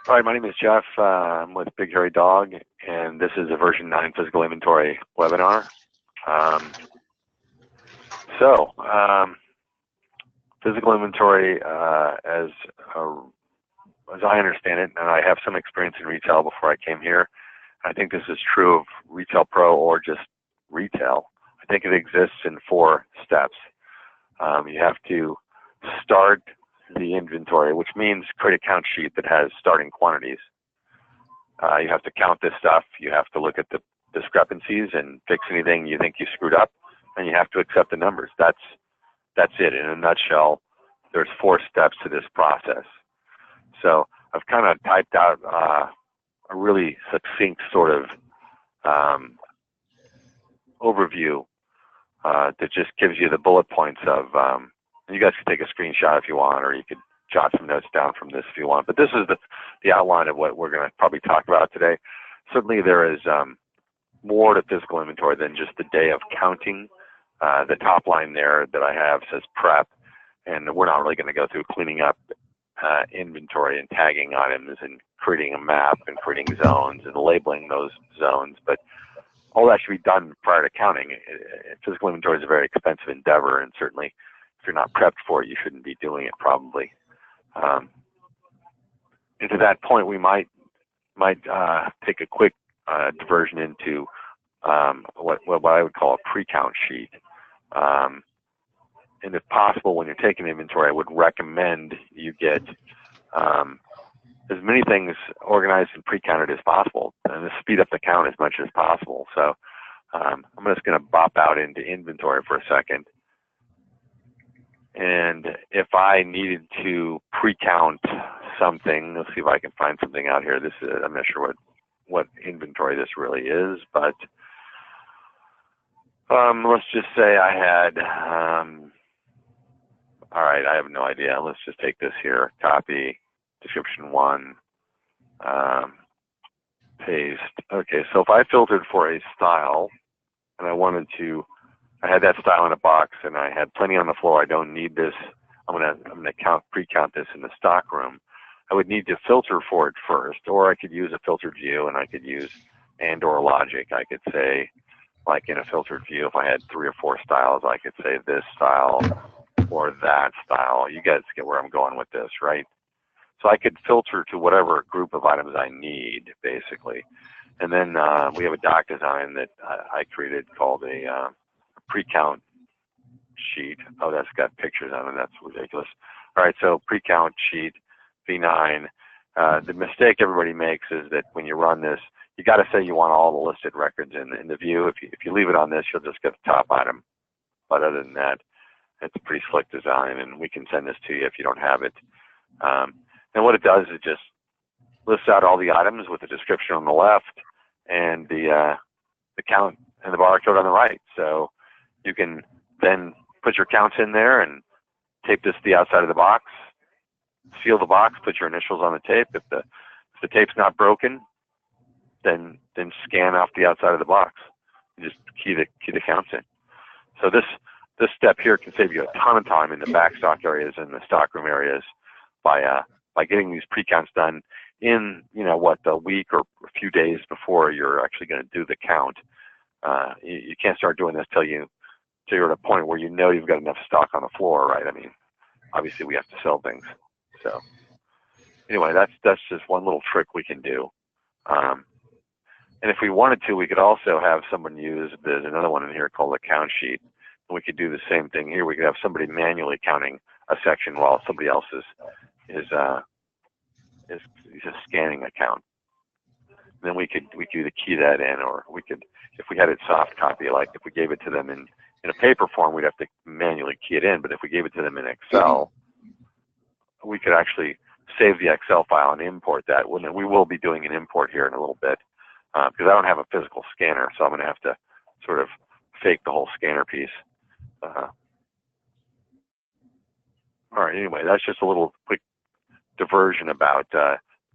All right, my name is Jeff. I'm with Big Hairy Dog, and this is a version 9 physical inventory webinar. Physical inventory, as I understand it, and I have some experience in retail before I came here. I think this is true of Retail Pro or just retail. I think it exists in 4 steps. You have to start the inventory, which means create a count sheet that has starting quantities. You have to count this stuff. You have to look at the discrepancies and fix anything you think you screwed up, and you have to accept the numbers. That's it in a nutshell. There's 4 steps to this process. So I've kind of typed out a really succinct sort of overview that just gives you the bullet points of, you guys can take a screenshot if you want, or you could jot some notes down from this if you want. But this is the outline of what we're going to probably talk about today. Certainly there is more to physical inventory than just the day of counting. The top line there that I have says prep, and we're not really going to go through cleaning up inventory and tagging items and creating a map and creating zones and labeling those zones, but all that should be done prior to counting. Physical inventory is a very expensive endeavor, and certainly if you're not prepped for it, you shouldn't be doing it probably. And to that point, we might take a quick diversion into what I would call a pre-count sheet. And if possible, when you're taking inventory, I would recommend you get as many things organized and pre-counted as possible, and to speed up the count as much as possible. So I'm just going to bop out into inventory for a second. And if I needed to pre-count something, let's see if I can find something out here. This is, I'm not sure what inventory this really is, but let's just say I had, all right, I have no idea. Let's just take this here, copy, description 1, paste. Okay, so if I filtered for a style and I had that style in a box and I had plenty on the floor, I don't need this, I'm gonna pre-count this in the stock room. I would need to filter for it first, or I could use a filtered view, and I could use and/or logic. I could say, like in a filtered view, if I had 3 or 4 styles, I could say this style or that style. You guys get where I'm going with this, right? So I could filter to whatever group of items I need, basically. And then we have a doc design that I created called a pre-count sheet. Oh, that's got pictures on it. That's ridiculous. All right, so pre-count sheet, V9. The mistake everybody makes is that when you run this, you got to say you want all the listed records in the view. If you leave it on this, you'll just get the top item. But other than that, it's a pretty slick design, and we can send this to you if you don't have it. And what it does is it just lists out all the items with the description on the left and the count and the barcode on the right. So you can then put your counts in there and tape this to the outside of the box, seal the box, put your initials on the tape. If the tape's not broken, then scan off the outside of the box. You just key the counts in. So this step here can save you a ton of time in the back stock areas and the stockroom areas by getting these pre-counts done in, a week or a few days before you're actually going to do the count. You can't start doing this till you're at a point where you've got enough stock on the floor, right? I mean, obviously we have to sell things. So anyway, that's just one little trick we can do. And if we wanted to, we could also have someone there's another one in here called a count sheet. And we could do the same thing here. We could have somebody manually counting a section while somebody else is just scanning a count. And then we could either key that in, or we could, if we had it soft copy, like if we gave it to them in a paper form, we'd have to manually key it in. But if we gave it to them in Excel, we could actually save the Excel file and import that. We will be doing an import here in a little bit because I don't have a physical scanner, so I'm going to have to sort of fake the whole scanner piece. All right, anyway, that's just a little quick diversion about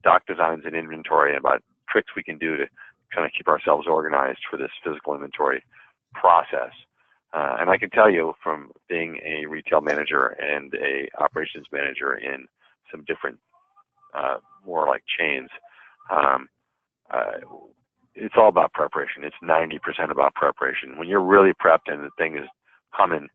doc designs and inventory, and about tricks we can do to kind of keep ourselves organized for this physical inventory process. And I can tell you from being a retail manager and a operations manager in some different more like chains. It's all about preparation. It's 90% about preparation. When you're really prepped and the thing is coming,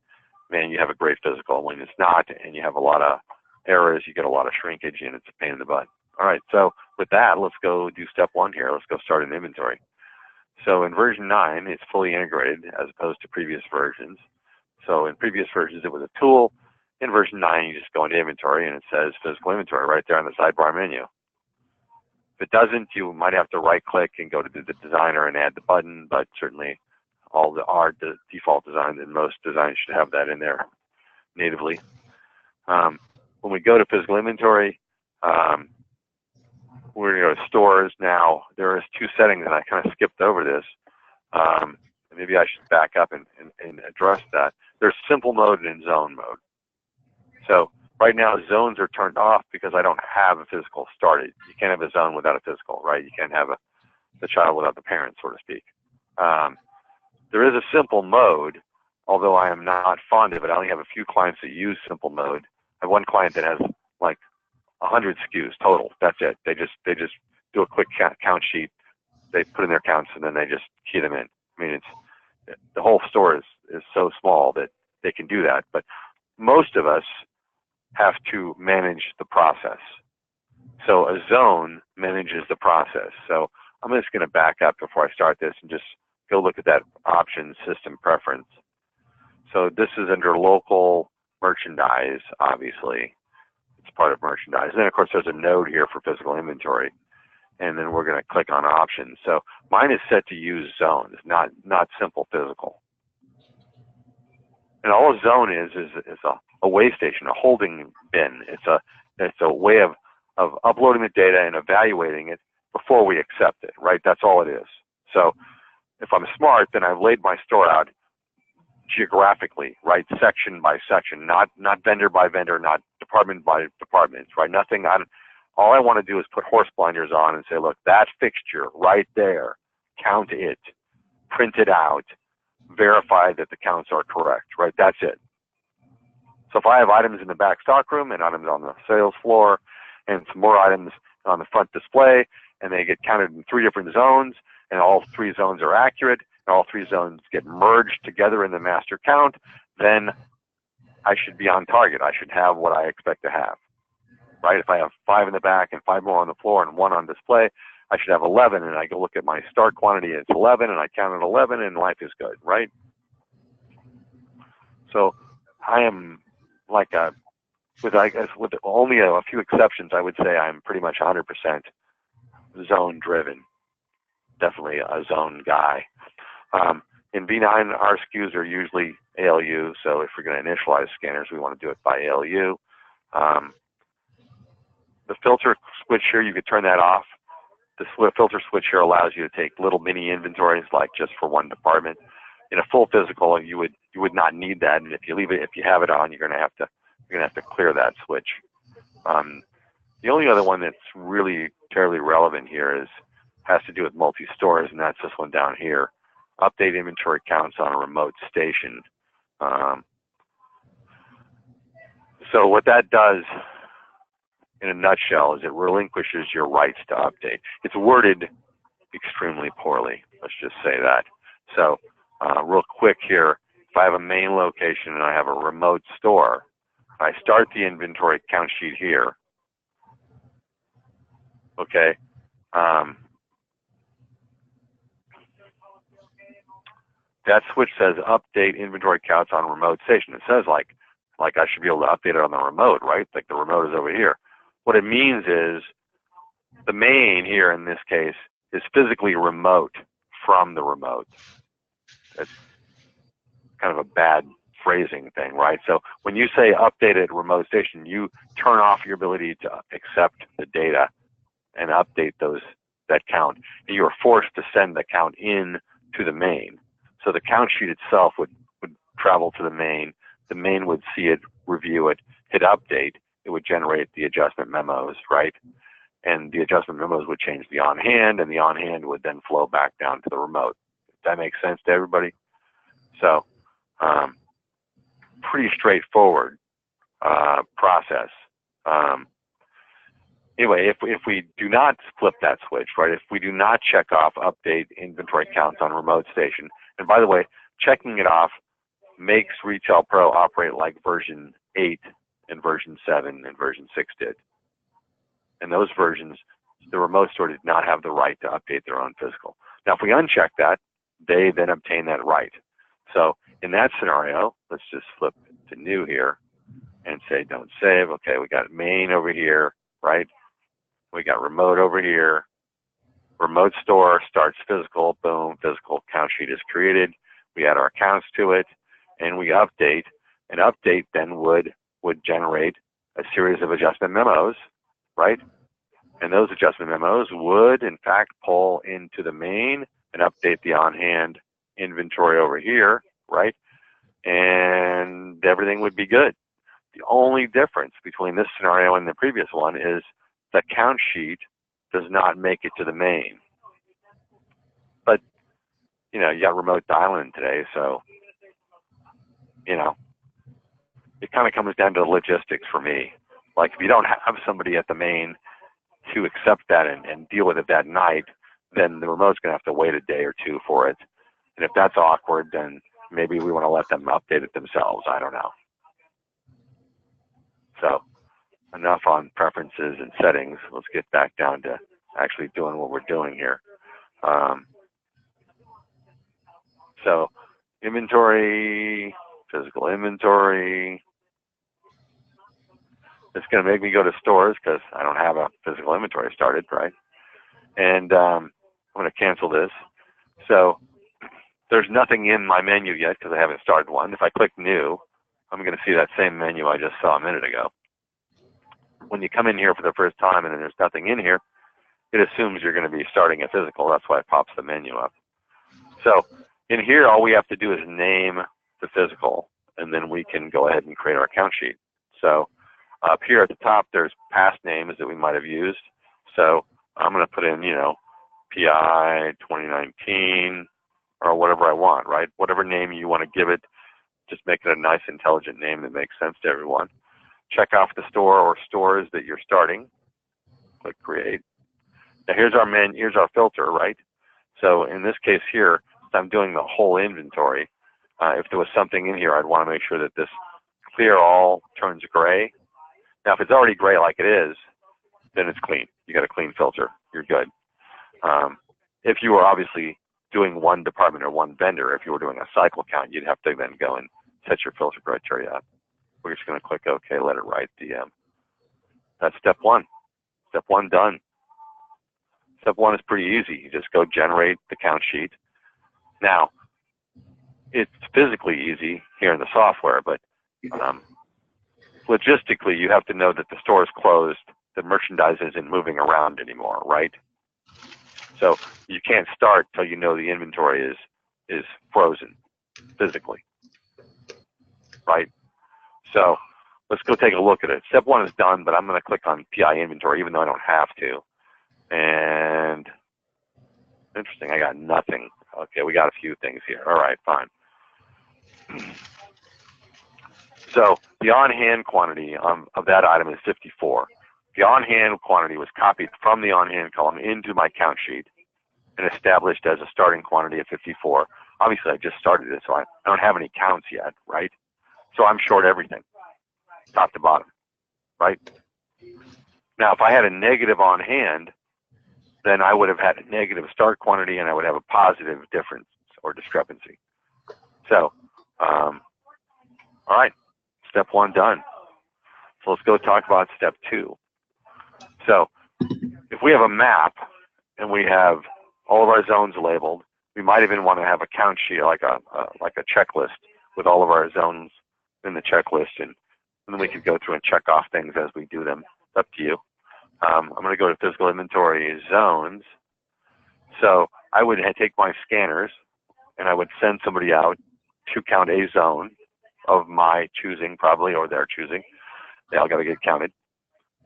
man, you have a great physical. When it's not and you have a lot of errors, you get a lot of shrinkage and it's a pain in the butt. All right, so with that, let's go do step one here. Let's go start an inventory. So in version 9, it's fully integrated as opposed to previous versions. So in previous versions, it was a tool. In version 9, you just go into inventory and it says physical inventory right there on the sidebar menu. If it doesn't, you might have to right-click and go to the designer and add the button, but certainly all our default designs and most designs should have that in there natively. When we go to physical inventory, we're going to go to stores now. There is 2 settings, and I kind of skipped over this. Maybe I should back up and address that. There's simple mode and zone mode. So right now, zones are turned off because I don't have a physical started. You can't have a zone without a physical, right? You can't have the child without the parent, so to speak. There is a simple mode, although I am not fond of it. I only have a few clients that use simple mode. I have one client that has like 100 SKUs total. That's it. They just do a quick count sheet. They put in their counts and then they just key them in. I mean, the whole store is so small that they can do that. But most of us have to manage the process. So a zone manages the process. So I'm just going to back up before I start this and just go look at that option system preference. So this is under local merchandise, obviously. It's part of merchandise. And then, of course, there's a node here for physical inventory. And then we're going to click on options. So mine is set to use zones, not simple physical. And all a zone is a weigh station, a holding bin. It's a way of uploading the data and evaluating it before we accept it, right? That's all it is. So if I'm smart, then I've laid my store out geographically, right? Section by section, not vendor by vendor, not department by department, right? Nothing. All I want to do is put horse blinders on and say, look, that fixture right there, count it, print it out, verify that the counts are correct, right? That's it. So if I have items in the back stockroom and items on the sales floor and some more items on the front display, and they get counted in 3 different zones, and all 3 zones are accurate, and all 3 zones get merged together in the master count, then I should be on target. I should have what I expect to have, right? If I have 5 in the back and 5 more on the floor and 1 on display, I should have 11, and I go look at my start quantity, it's 11, and I counted 11, and life is good, right? So I am like with only a few exceptions, I would say I'm pretty much 100% zone driven. Definitely a zone guy. In V9, our SKUs are usually ALU, so if we're going to initialize scanners, we want to do it by ALU. The filter switch here, you could turn that off. The filter switch here allows you to take little mini inventories, like just for one department. In a full physical, you would not need that, and if you have it on, you're going to have to clear that switch. The only other one that's really terribly relevant here has to do with multi-stores, and that's this one down here. Update inventory counts on a remote station. So what that does, in a nutshell, is it relinquishes your rights to update. It's worded extremely poorly, let's just say that. So real quick here, if I have a main location and I have a remote store, I start the inventory count sheet here. Okay. That switch says update inventory counts on remote station. It says like I should be able to update it on the remote, right? Like the remote is over here. What it means is the main here in this case is physically remote from the remote. It's kind of a bad phrasing thing, right? So when you say update at remote station, you turn off your ability to accept the data and update that count. And you are forced to send the count in to the main. So the count sheet itself would travel to the main. The main would see it, review it, hit update. It would generate the adjustment memos, right? And the adjustment memos would change the on-hand, and the on-hand would then flow back down to the remote. Does that make sense to everybody? So pretty straightforward process. anyway, if we do not flip that switch, right, if we do not check off update inventory counts on remote station, and by the way, checking it off makes Retail Pro operate like version 8 and version 7 and version 6 did. And those versions, the remote store did not have the right to update their own physical. Now, if we uncheck that, they then obtain that right. So in that scenario, let's just flip to new here and say don't save. Okay, we got main over here, right? We got remote over here. Remote store starts physical, boom, physical count sheet is created. We add our accounts to it, and we update. An update then would generate a series of adjustment memos, right? And those adjustment memos would, in fact, pull into the main and update the on-hand inventory over here, right? And everything would be good. The only difference between this scenario and the previous one is the count sheet does not make it to the main. But, you know, you got remote dial-in today, so, you know, it kind of comes down to the logistics for me. Like, if you don't have somebody at the main to accept that and deal with it that night, then the remote's going to have to wait a day or two for it. And if that's awkward, then maybe we want to let them update it themselves. I don't know. So enough on preferences and settings. Let's get back down to actually doing what we're doing here. So inventory, physical inventory. It's going to make me go to stores because I don't have a physical inventory started, right? And I'm going to cancel this. So there's nothing in my menu yet because I haven't started one. If I click new, I'm going to see that same menu I just saw a minute ago. When you come in here for the first time and then there's nothing in here, it assumes you're going to be starting a physical. That's why it pops the menu up. So in here, all we have to do is name the physical, and then we can go ahead and create our count sheet. So up here at the top, there's past names that we might have used. So I'm going to put in, you know, PI 2019 or whatever I want, right? Whatever name you want to give it, just make it a nice, intelligent name that makes sense to everyone. Check off the store or stores that you're starting. Click create. Now here's our here's our filter, right? So in this case here, I'm doing the whole inventory. If there was something in here, I'd want to make sure that this clear all turns gray. Now if it's already gray like it is, then it's clean. You got a clean filter. You're good. If you were obviously doing one department or one vendor, if you were doing a cycle count, you'd have to then go and set your filter criteria up. We're just going to click OK, let it write the, that's step one. Step one done. Step one is pretty easy. You just go generate the count sheet. Now, it's physically easy here in the software, but logistically, you have to know that the store is closed, the merchandise isn't moving around anymore, right? So you can't start till you know the inventory is frozen physically, right? So let's go take a look at it. Step one is done, but I'm going to click on PI inventory, even though I don't have to. And interesting, I got nothing. Okay, we got a few things here. All right, fine. So the on-hand quantity of that item is 54. The on-hand quantity was copied from the on-hand column into my count sheet and established as a starting quantity of 54. Obviously, I just started it, so I don't have any counts yet, right? So I'm short everything, top to bottom, right? Now, if I had a negative on hand, then I would have had a negative start quantity and I would have a positive difference or discrepancy. So, all right, step one done. So let's go talk about step two. So if we have a map and we have all of our zones labeled, we might even want to have a count sheet, like a checklist with all of our zones in the checklist, and then we could go through and check off things as we do them. It's up to you. I'm going to go to physical inventory zones. So I would take my scanners and I would send somebody out to count a zone of my choosing, probably, or their choosing. They all got to get counted.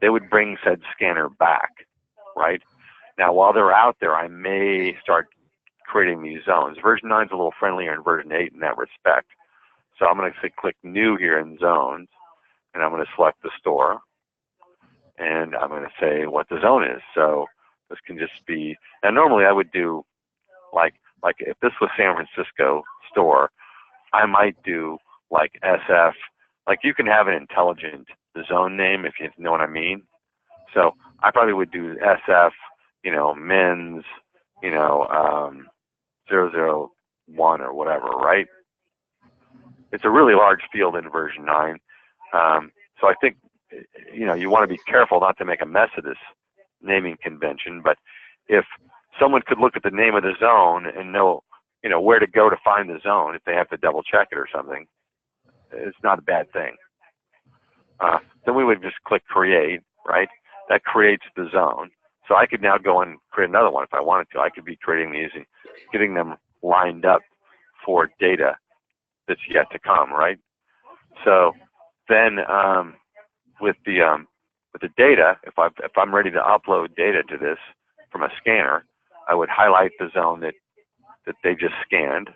They would bring said scanner back, right? Now, while they're out there, I may start creating these zones. Version 9 is a little friendlier than version 8 in that respect. So I'm going to click new here in zones, and I'm going to select the store. and I'm going to say what the zone is. So this can just be, and normally I would do like if this was San Francisco store, I might do like SF, like you can have an intelligent zone name if you know what I mean. So I probably would do SF, men's, 001 or whatever, right? It's a really large field in version 9. So I think, you want to be careful not to make a mess of this naming convention, but if someone could look at the name of the zone and know, where to go to find the zone if they have to double check it or something, it's not a bad thing. Then we would just click create, right? That creates the zone. So I could now go and create another one if I wanted to. I could be creating these and getting them lined up for data that's yet to come, right? So then with the data, if I'm ready to upload data to this from a scanner, I would highlight the zone that they just scanned,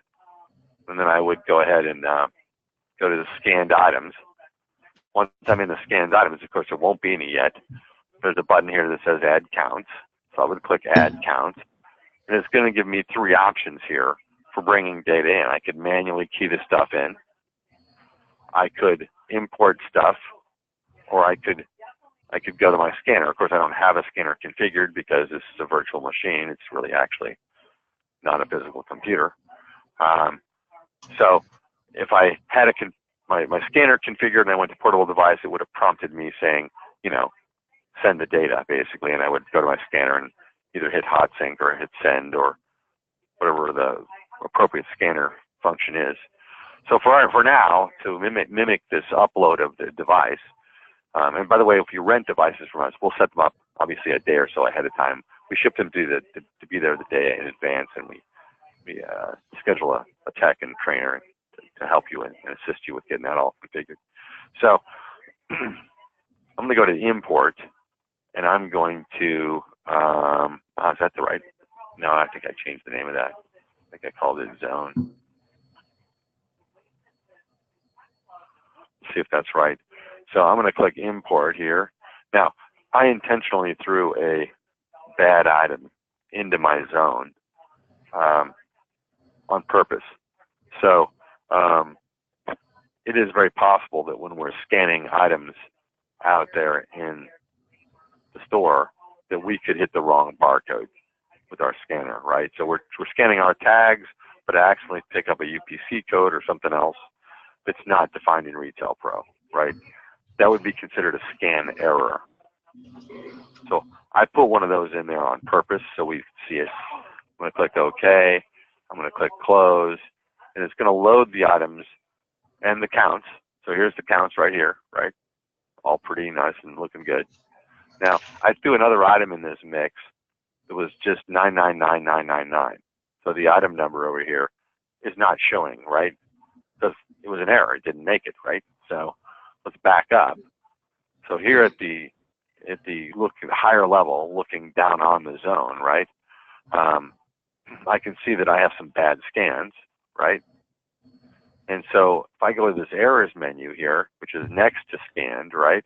and then I would go ahead and go to the scanned items. Once I'm in the scanned items, of course, there won't be any yet. There's a button here that says Add Counts, so I would click Add Counts, and it's going to give me 3 options here for bringing data in. I could manually key the stuff in, I could import stuff, or I could go to my scanner. Of course, I don't have a scanner configured because this is a virtual machine. It's really actually not a physical computer. So if I had my scanner configured and I went to portable device, it would have prompted me saying, send the data, basically, and I would go to my scanner and either hit hot sync or hit send or whatever the appropriate scanner function is. So for now, to mimic this upload of the device, and by the way, if you rent devices from us, we'll set them up obviously a day or so ahead of time. We ship them to be there the day in advance, and we schedule a tech and trainer to help you and assist you with getting that all configured. So I'm going to go to import, and I'm going to, is that the right? No, I think I changed the name of that. I think I called it zone. Let's see if that's right. So I'm going to click import here. Now, I intentionally threw a bad item into my zone on purpose. So it is very possible that when we're scanning items out there in the store, that we could hit the wrong barcode with our scanner, right? So we're scanning our tags, but accidentally pick up a UPC code or something else that's not defined in Retail Pro, right? That would be considered a scan error. So I put one of those in there on purpose so we see it. I'm going to click OK. I'm going to click Close, and it's going to load the items and the counts. So here's the counts right here, right? All pretty nice and looking good. Now, I threw another item in this mix. It was just 999999. So the item number over here is not showing, right? Because it was an error. It didn't make it, right? So let's back up. So here at the higher level, looking down on the zone, right? I can see that I have some bad scans, right? And so if I go to this errors menu here, which is next to scanned, right?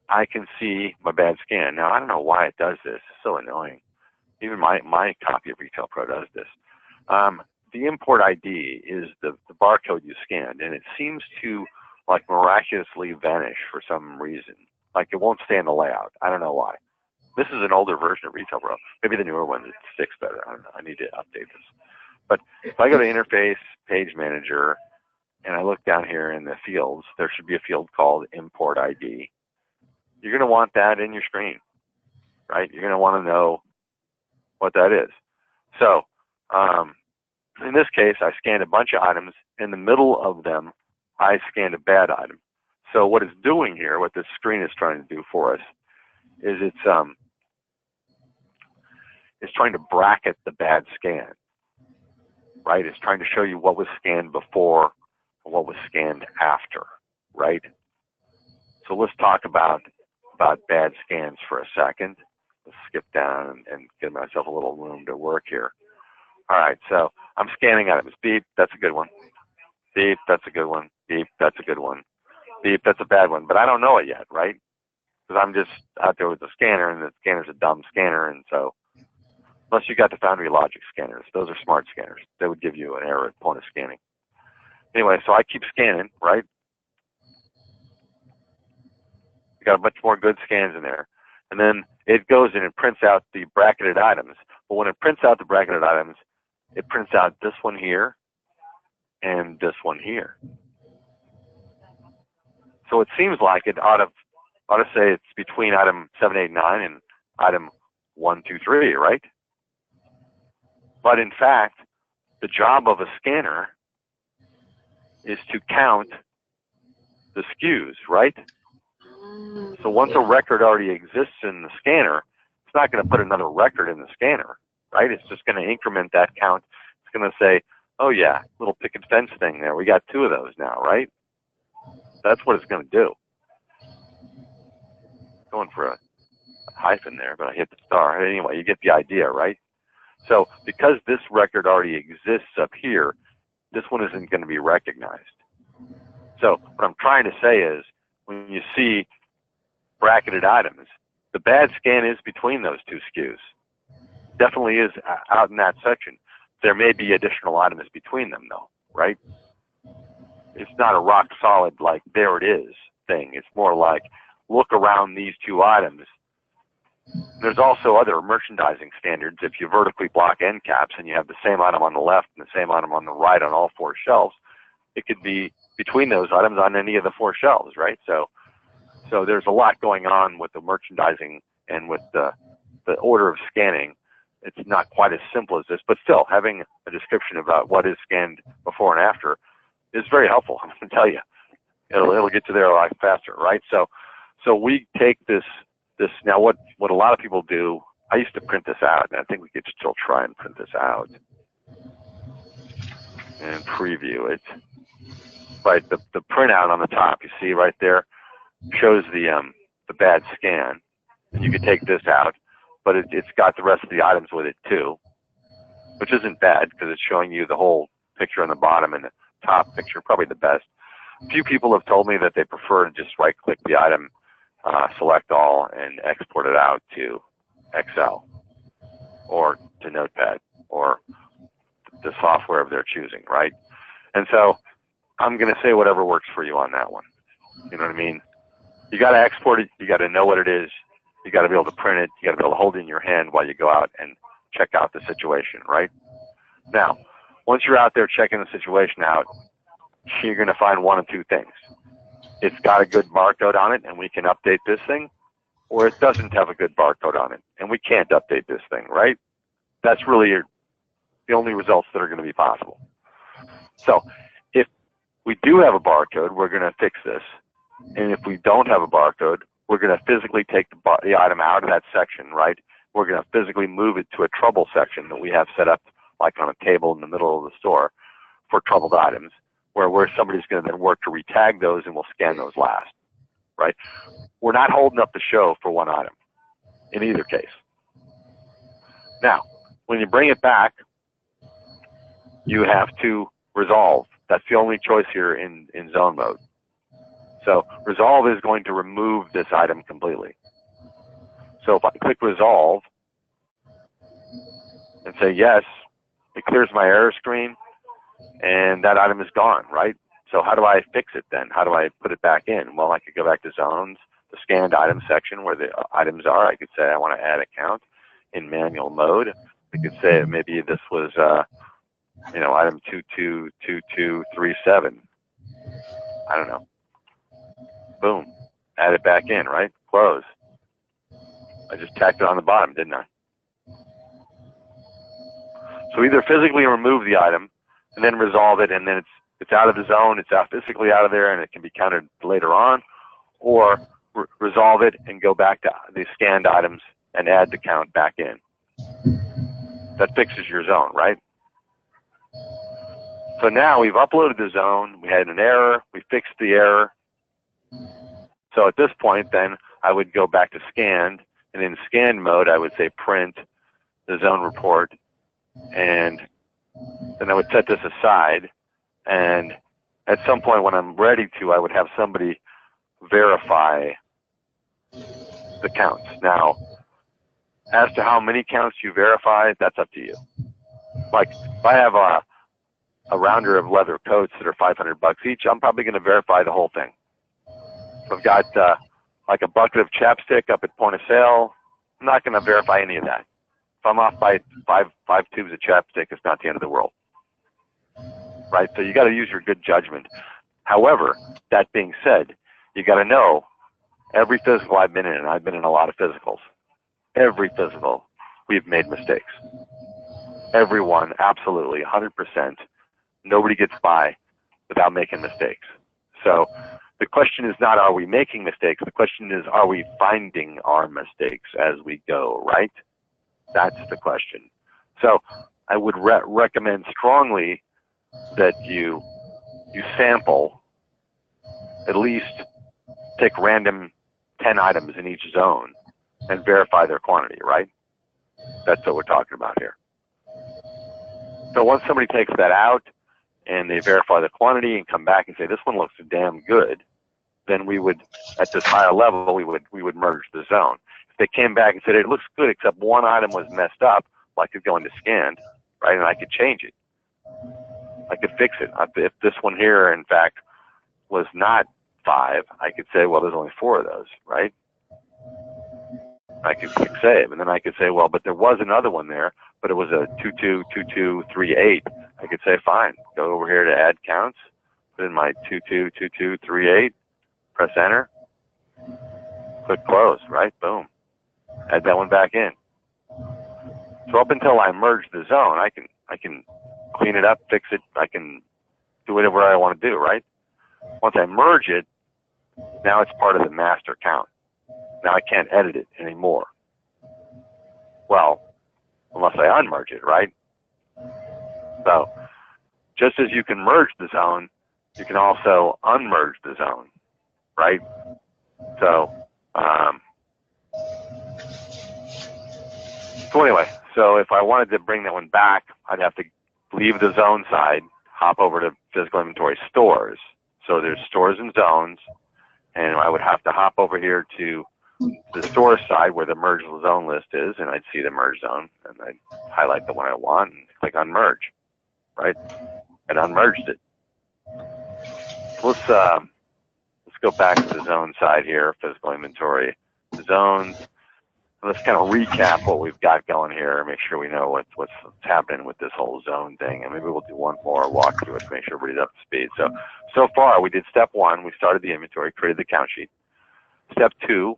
I can see my bad scan. Now, I don't know why it does this. It's so annoying. Even my copy of Retail Pro does this. The import ID is the barcode you scanned, and it seems to like miraculously vanish for some reason. Like it won't stay in the layout. I don't know why. This is an older version of Retail Pro. Maybe the newer one sticks better. I don't know. I need to update this. But if I go to Interface, Page Manager, and I look down here in the fields, there should be a field called Import ID. You're going to want that in your screen, right? You're going to want to know what that is. So in this case, I scanned a bunch of items. In the middle of them, I scanned a bad item. So what it's doing here, what this screen is trying to do for us, is it's trying to bracket the bad scan, right? It's trying to show you what was scanned before and what was scanned after, right? So let's talk about bad scans for a second. Let's skip down and give myself a little room to work here. All right, so I'm scanning items. Beep, that's a good one. Beep, that's a good one. Beep, that's a good one. Beep, that's a bad one. But I don't know it yet, right? because I'm just out there with the scanner, and the scanner's a dumb scanner, and so unless you got the Foundry Logic scanners, those are smart scanners. They would give you an error at point of scanning. Anyway, so I keep scanning, right? You got a bunch more good scans in there, and then it goes in and prints out the bracketed items. But when it prints out the bracketed items, it prints out this one here and this one here. So it seems like it ought to say it's between item 789 and item 123, right? But in fact, the job of a scanner is to count the SKUs, right? So once a record already exists in the scanner, it's not going to put another record in the scanner, right? It's just going to increment that count. It's going to say, oh yeah, little picket fence thing there. We got 2 of those now, right? That's what it's going to do. Going for a hyphen there, but I hit the star. Anyway, you get the idea, right? So because this record already exists up here, this one isn't going to be recognized. So what I'm trying to say is, when you see bracketed items, the bad scan is between those 2 SKUs. Definitely is out in that section. There may be additional items between them, though, right? It's not a rock solid, like, there it is thing. It's more like, look around these 2 items. There's also other merchandising standards. If you vertically block end caps and you have the same item on the left and the same item on the right on all 4 shelves, it could be between those items on any of the 4 shelves, right? So there's a lot going on with the merchandising and with the order of scanning. It's not quite as simple as this, but still, having a description about what is scanned before and after is very helpful. I'm going to tell you, it'll get you there a lot faster, right? So we take this now. What a lot of people do. I used to print this out, and I think we could still try and print this out and preview it. Right, the printout on the top, you see right there, shows the bad scan, and you can take this out, but it's got the rest of the items with it too, which isn't bad because it's showing you the whole picture on the bottom and the top picture, probably the best. A few people have told me that they prefer to just right-click the item, select all, and export it out to Excel or to Notepad or the software of their choosing, right? And so I'm going to say whatever works for you on that one. You know what I mean? You got to export it. You got to know what it is. You got to be able to print it. You got to be able to hold it in your hand while you go out and check out the situation, right? Now, once you're out there checking the situation out, you're going to find one of 2 things. It's got a good barcode on it, and we can update this thing, or it doesn't have a good barcode on it, and we can't update this thing, right? That's really the only results that are going to be possible. So if we do have a barcode, we're going to fix this. And if we don't have a barcode, we're going to physically take the item out of that section, right? We're going to physically move it to a trouble section that we have set up, like on a table in the middle of the store for troubled items, where somebody's going to then work to retag those, and we'll scan those last, right? We're not holding up the show for one item in either case. Now, when you bring it back, you have to resolve. That's the only choice here in zone mode. So resolve is going to remove this item completely. So if I click resolve and say yes, it clears my error screen, and that item is gone, right? So how do I fix it then? How do I put it back in? Well, I could go back to zones, the scanned item section where the items are. I could say I want to add a count in manual mode. I could say maybe this was, item 222237. I don't know. Boom. Add it back in, right? Close. I just tacked it on the bottom, didn't I? So either physically remove the item and then resolve it, and then it's out of the zone, it's out physically out of there, and it can be counted later on, or resolve it and go back to the scanned items and add the count back in. That fixes your zone, right? So now we've uploaded the zone, we had an error, we fixed the error. So at this point then I would go back to scanned, and in scanned mode I would say print the zone report, and then I would set this aside, and at some point when I'm ready to, I would have somebody verify the counts. Now, as to how many counts you verify, that's up to you. Like, if I have a rounder of leather coats that are $500 each, I'm probably going to verify the whole thing. If I've got like a bucket of chapstick up at point of sale, I'm not going to verify any of that. If I'm off by five tubes of chapstick, it's not the end of the world, right? So you got to use your good judgment. However, that being said, you got to know every physical I've been in, and I've been in a lot of physicals. Every physical, we've made mistakes. Everyone, absolutely, 100%. Nobody gets by without making mistakes. So the question is not, are we making mistakes? The question is, are we finding our mistakes as we go, right? That's the question. So I would recommend strongly that you sample, at least take random 10 items in each zone and verify their quantity, right? That's what we're talking about here. So once somebody takes that out and they verify the quantity and come back and say, this one looks damn good, then we would, at this higher level, we would merge the zone. If they came back and said, it looks good except one item was messed up, well, I could go into scanned, right, and I could change it. I could fix it. If this one here, in fact, was not 5, I could say, well, there's only 4 of those, right? I could click save, and then I could say, well, but there was another one there, but it was a 222238. I could say, fine, go over here to add counts, put in my 222238, press enter, click close, right? Boom. Add that one back in. So up until I merge the zone, I can clean it up, fix it, I can do whatever I want to do, right? Once I merge it, now it's part of the master count. Now I can't edit it anymore. Well, unless I unmerge it, right? So just as you can merge the zone, you can also unmerge the zone, right? So, anyway, so if I wanted to bring that one back, I'd have to leave the zone side, hop over to physical inventory stores. So there's stores and zones, and I would have to hop over here to the store side where the merge zone list is, and I'd see the merge zone, and I'd highlight the one I want and click unmerge, right? And unmerged it. Let's go back to the zone side here, physical inventory, zones. Let's kind of recap what we've got going here, make sure we know what's happening with this whole zone thing, and maybe we'll do one more walk through it to make sure everybody's up to speed. So far, we did step 1, we started the inventory, created the count sheet. Step 2,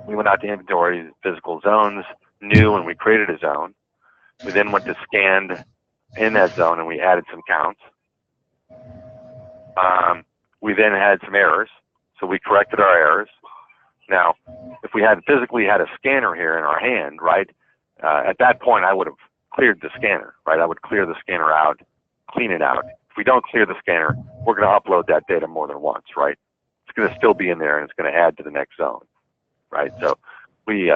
we went out to inventory, physical zones, new, and we created a zone. We then went to scanned in that zone, and we added some counts. We then had some errors, so we corrected our errors. Now, if we had physically had a scanner here in our hand, right, at that point I would have cleared the scanner, right? I would clear the scanner out, clean it out. If we don't clear the scanner, we're going to upload that data more than once, right? It's going to still be in there, and it's going to add to the next zone, right? So we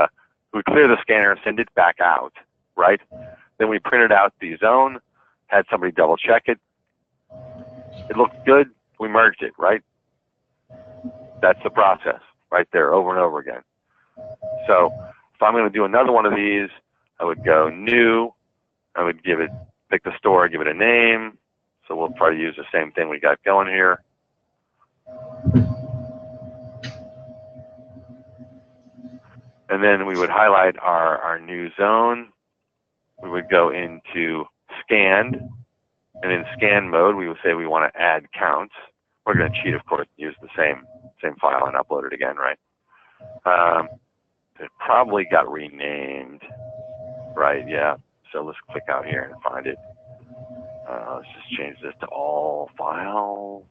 clear the scanner and send it back out, right? Then we printed out the zone, had somebody double check it. It looked good. We merged it, right? That's the process right there over and over again. So if I'm going to do another one of these, I would go new. I would pick the store, give it a name. So we'll try to use the same thing we got going here. And then we would highlight our new zone. We would go into scanned. And in scan mode, we would say we want to add counts. We're going to cheat, of course, use the same file and upload it again, right? It probably got renamed, right? Yeah. So let's click out here and find it. Let's just change this to all files.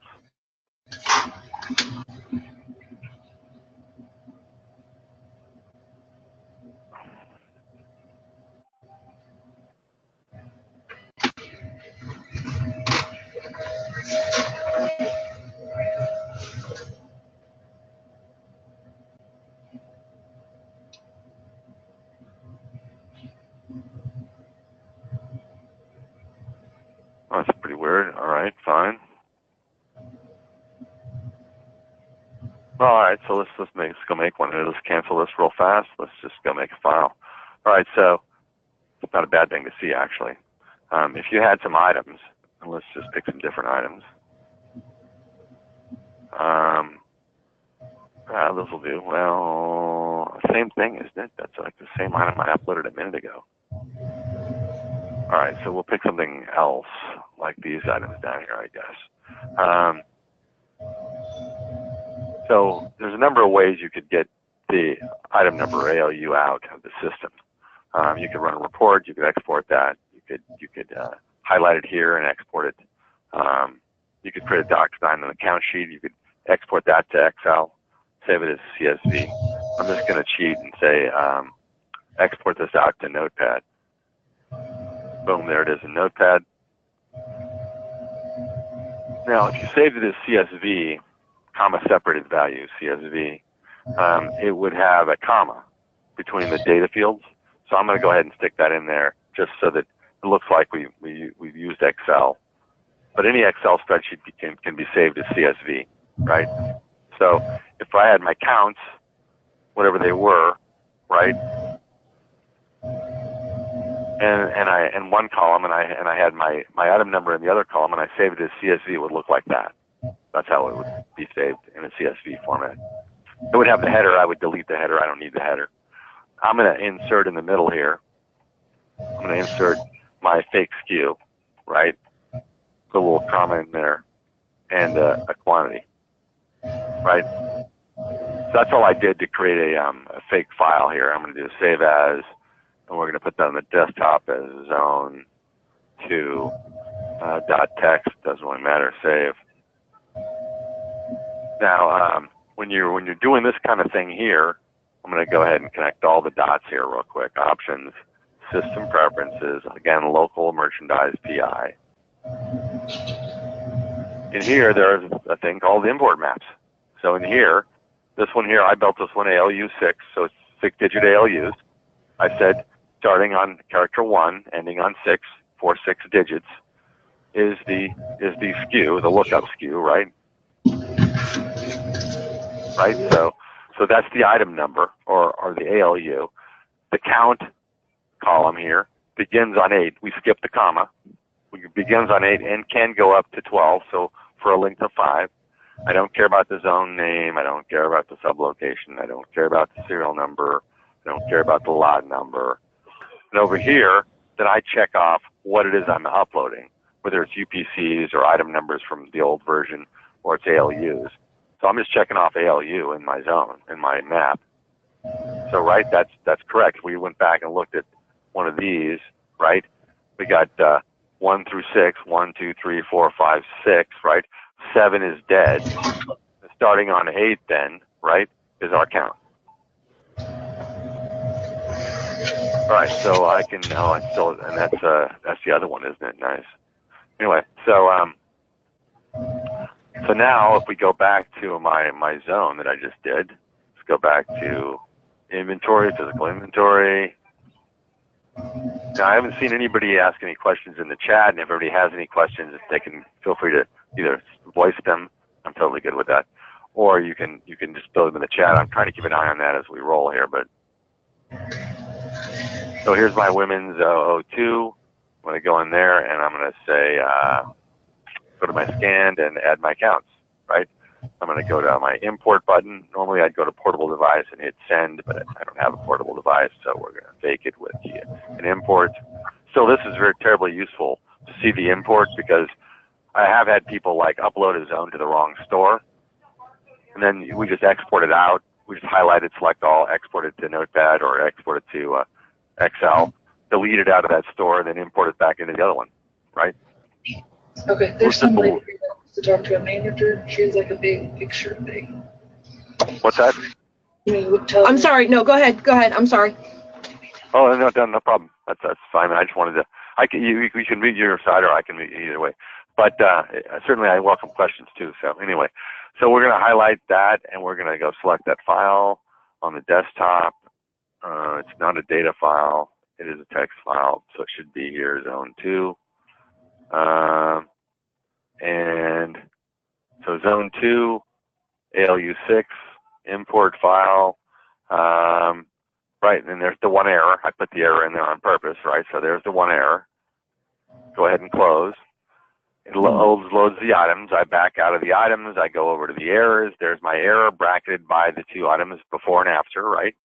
Oh, that's pretty weird. All right, fine. right, so let's go make one. Let's cancel this real fast. Let's just go make a file. All right, so it's not a bad thing to see, actually. If you had some items, and let's just pick some different items. This will do. Well, same thing, isn't it? That's like the same item I uploaded a minute ago. All right, so we'll pick something else, like these items down here, I guess. So there's a number of ways you could get the item number ALU out of the system. You could run a report. You could export that. You could highlight it here and export it. You could create a doc-sign on the count sheet. You could export that to Excel, save it as CSV. I'm just going to cheat and say export this out to Notepad. Boom, there it is in Notepad. Now, if you saved it as CSV, comma separated value, CSV, it would have a comma between the data fields. So I'm going to go ahead and stick that in there just so that it looks like we've used Excel. But any Excel spreadsheet can be saved as CSV, right? So if I had my counts, whatever they were, right, and one column, and I had my item number in the other column, and I saved it as CSV, it would look like that. That's how it would be saved in a CSV format. It would have the header. I would delete the header. I don't need the header. I'm going to insert in the middle here. I'm going to insert my fake SKU, right? Put a little comma in there and a quantity, right? So that's all I did to create a fake file here. I'm going to do save as, and we're going to put that on the desktop as zone2 .text. Doesn't really matter. Save. Now, when you're doing this kind of thing here, I'm going to go ahead and connect all the dots here real quick. Options, system preferences, again, local merchandise PI. In here, there's a thing called import maps. So in here, this one here, I built this one ALU6, so it's 6-digit ALUs. I said starting on character 1, ending on 6, for 6 digits is the SKU, the lookup SKU, right? Right, so that's the item number, or the ALU. The count column here begins on 8. We skip the comma. It begins on 8 and can go up to 12, so for a length of 5. I don't care about the zone name. I don't care about the sublocation. I don't care about the serial number. I don't care about the lot number. And over here, then I check off what it is I'm uploading, whether it's UPCs or item numbers from the old version, or it's ALUs. So I'm just checking off ALU in my zone, in my map. So, right, that's correct. We went back and looked at one of these, right? We got 1 through 6, 1, 2, 3, 4, 5, 6, right? 7 is dead. Starting on 8 then, right, is our count. All right, so I can, it's still, and that's the other one, isn't it? Nice. Anyway, so now if we go back to my zone that I just did, let's go back to inventory, physical inventory. Now, I haven't seen anybody ask any questions in the chat, and if everybody has any questions, they can feel free to either voice them. I'm totally good with that. Or you can just throw them in the chat. I'm trying to keep an eye on that as we roll here. But so here's my women's 02. I'm going to go in there, and I'm going to say, go to my scanned and add my counts, right? I'm going to go to my import button. Normally, I'd go to portable device and hit send, but I don't have a portable device, so we're going to fake it with an import. So this is very terribly useful to see the import, because I have had people like upload a zone to the wrong store, and then we just export it out. We just highlight it, select all, export it to Notepad or export it to Excel, delete it out of that store, and then import it back into the other one, right? Okay, there's some lady who wants to talk to a manager. She has like a big picture thing. What's that? I'm sorry. No, go ahead. Go ahead. I'm sorry. Oh, no problem. That's fine. I just wanted to. We can meet your side, or I can meet you either way. But certainly, I welcome questions too. So anyway, so we're going to highlight that, and we're going to go select that file on the desktop. It's not a data file. It is a text file, so it should be here, zone 2. And so zone 2, ALU6, import file. Right, and there's the one error. I put the error in there on purpose, right? So there's the one error. Go ahead and close. It loads the items. I back out of the items. I go over to the errors. There's my error bracketed by the two items before and after, right?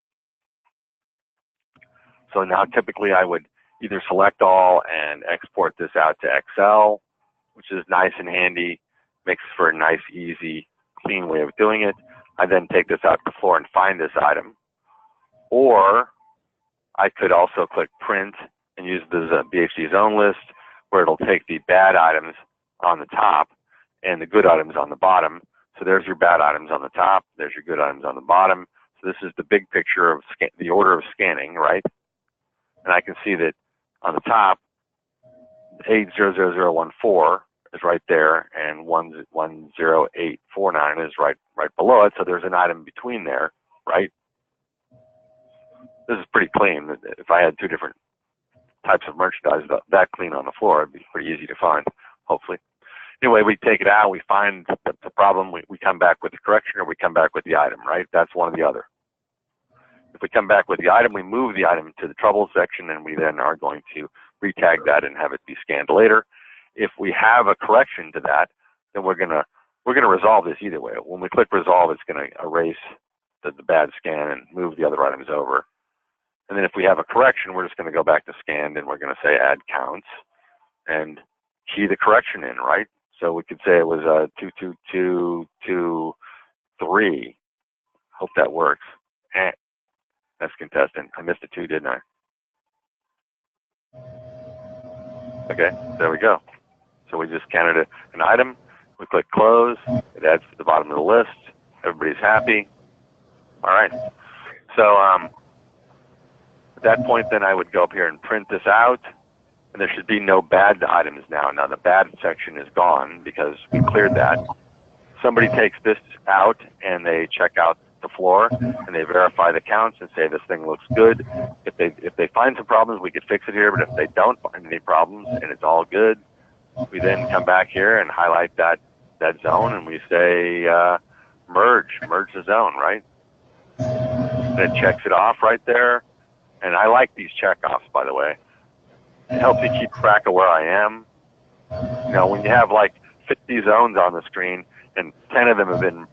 So now typically I would either select all and export this out to Excel, which is nice and handy, makes for a nice, easy, clean way of doing it. I then take this out to the floor and find this item. Or I could also click print and use the BHD zone list, where it'll take the bad items on the top and the good items on the bottom. So there's your bad items on the top, there's your good items on the bottom. So this is the big picture of the order of scanning, right? And I can see that on the top, 800014 is right there, and 10849 is right below it. So there's an item between there, right? This is pretty clean. If I had two different types of merchandise that clean on the floor, it'd be pretty easy to find, hopefully. Anyway, we take it out, we find the problem, we come back with the correction, or we come back with the item, right? That's one or the other. If we come back with the item, we move the item to the trouble section, and we then are going to retag that and have it be scanned later. If we have a correction to that, then we're gonna resolve this either way. When we click resolve, it's gonna erase the bad scan and move the other items over. And then if we have a correction, we're just going to go back to scanned, and we're going to say add counts and key the correction in, right? So we could say it was 22223. Hope that works. That's contestant. I missed a 2, didn't I? Okay, there we go. So we just counted an item. We click close. It adds to the bottom of the list. Everybody's happy. All right. So at that point, then I would go up here and print this out, and there should be no bad items now. Now the bad section is gone because we cleared that. Somebody takes this out and they check out the floor and they verify the counts and say this thing looks good. If they find some problems, we could fix it here. But if they don't find any problems and it's all good, we then come back here and highlight that zone, and we say merge the zone, right? And it checks it off right there. And I like these checkoffs, by the way. It helps me keep track of where I am. You know, when you have like 50 zones on the screen and 10 of them have been,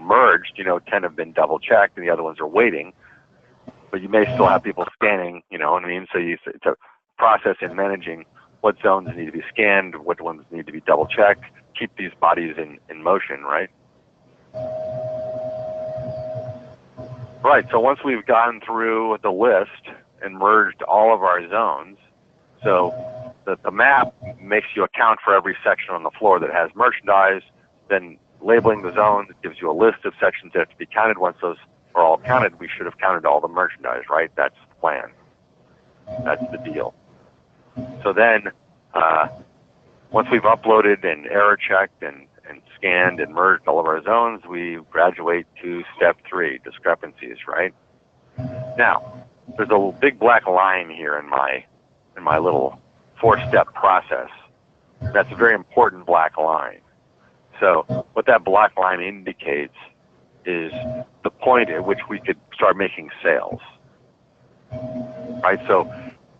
merged, 10 have been double checked and the other ones are waiting, but you may still have people scanning, you know what I mean? So it's a process in managing what zones need to be scanned, what ones need to be double checked, keep these bodies in motion, right? Right, so once we've gone through the list and merged all of our zones, so the map makes you account for every section on the floor that has merchandise, then labeling the zones gives you a list of sections that have to be counted. Once those are all counted, we should have counted all the merchandise, right? That's the plan. That's the deal. So then, once we've uploaded and error checked and scanned and merged all of our zones, we graduate to step 3, discrepancies, right? Now, there's a big black line here in my little 4-step process. That's a very important black line. So what that black line indicates is the point at which we could start making sales, right? So